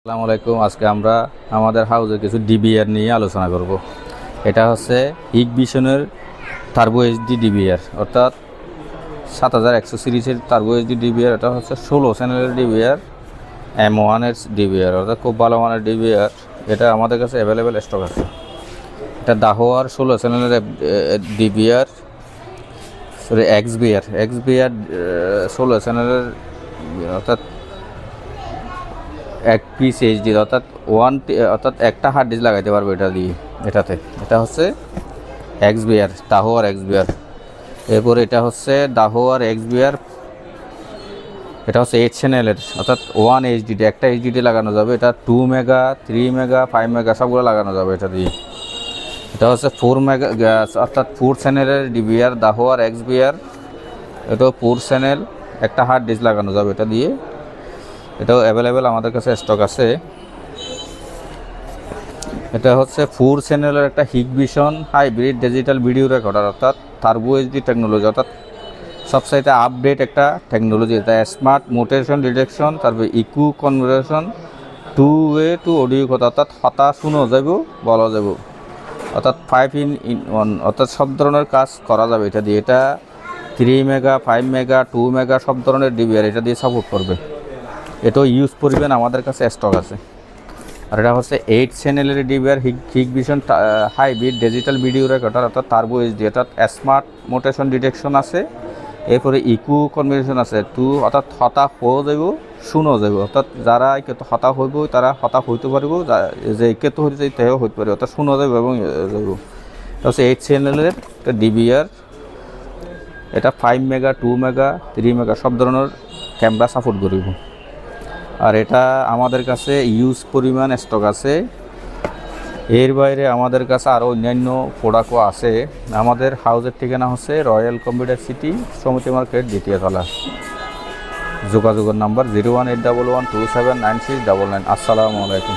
আসসালামু আলাইকুম। আজকে আমরা আমাদের হাউজের কিছু ডিবিআর নিয়ে আলোচনা করব। এটা হচ্ছে হিগবিশনের টার্বো এইচডি ডিবিআর, অর্থাৎ 7100 সিরিজের টার্বো এইচডি ডিবিআর। এটা হচ্ছে 16 চ্যানেলের ডিবিআর, M1-এর ডিবিআর, অর্থাৎ খুব ভালো মানের ডিবিআর। এটা আমাদের কাছে অ্যাভেলেবেল স্টক আছে। এটা দাহোয়ার 16 চ্যানেলের ডিবিআর, সরি এক্সবিআর 16 চ্যানেলের, অর্থাৎ এক পিস এইচডি, অর্থাৎ অর্থাৎ একটা হার্ড ডিস্ক লাগাইতে পারবে এটা দিয়ে। এটা হচ্ছে এক্সবিআর, দাহোয়ার এক্সবিআর। এরপর এটা হচ্ছে দাহোয়ার এক্সবিআর, এটা হচ্ছে 8 চ্যানেলের, অর্থাৎ 1 এইচডিডি, একটা এইচডিডি লাগানো যাবে। এটা 2 মেগা, 3 মেগা, 5 মেগা সবগুলো লাগানো যাবে এটা দিয়ে। এটা হচ্ছে 4 মেগা, অর্থাৎ 4 চ্যানেলের ডিবিআর, দাহোয়ার এক্সবিআর। এটাও 4 চ্যানেল, একটা হার্ড ডিস্ক লাগানো যাবে এটা দিয়ে। এটাও অ্যাভেলেবেল আমাদের কাছে স্টক আছে। এটা হচ্ছে 4 চ্যানেলের একটা Hikvision hybrid digital video recorder, অর্থাৎ টার্বো এইচডি টেকনোলজি, অর্থাৎ সবচাইতে আপডেট একটা টেকনোলজি। এটা স্মার্ট মোটেশন ডিটেকশন, তারপরে ইকু কনভার্সন, 2 ওয়ে টু অডিও কথা, অর্থাৎ হতা শুনো যাব, বলা যাব, অর্থাৎ 5-in-1, অর্থাৎ সব ধরনের কাজ করা যাবে এটা দিয়ে। এটা 3 মেগা, 5 মেগা, 2 মেগা সব ধরনের ডিবিআর এটা দিয়ে সাপোর্ট করবে। এটাও ইউজ করবেন, আমাদের কাছে স্টক আছে। আর এটা হচ্ছে 8 চ্যানেলের DVR, Hikvision hybrid digital video recorder, অর্থাৎ টার্বো এইচডি, অর্থাৎ স্মার্ট মোটেশন ডিটেকশন আছে। এরপরে ইকু কনভার্সন আছে, অর্থাৎ হতা হয়ে যাব, শুনো যাব, অর্থাৎ যারা হতা হইব তারা হতা হইতে পারব, যে কেতো হইতে চাই তেও হইতে পারবে, অর্থাৎ শুনো যাব এবং যাব। এটা হচ্ছে 8 চ্যানেলের একটা ডিবিআর। এটা 5 মেগা, 2 মেগা, 3 মেগা সব ধরনের ক্যামেরা সাপোর্ট করিব। আর এটা আমাদের কাছে ইউজ পরিমাণ স্টক আছে। এর বাইরে আমাদের কাছে আরও অন্যান্য প্রোডাক্টও আছে। আমাদের হাউজের ঠিকানা হচ্ছে রয়্যাল কম্পিউটার সিটি, সমিতি মার্কেট, দ্বিতীয় তলা। যোগাযোগের নাম্বার 01811279699। আসসালামু আলাইকুম।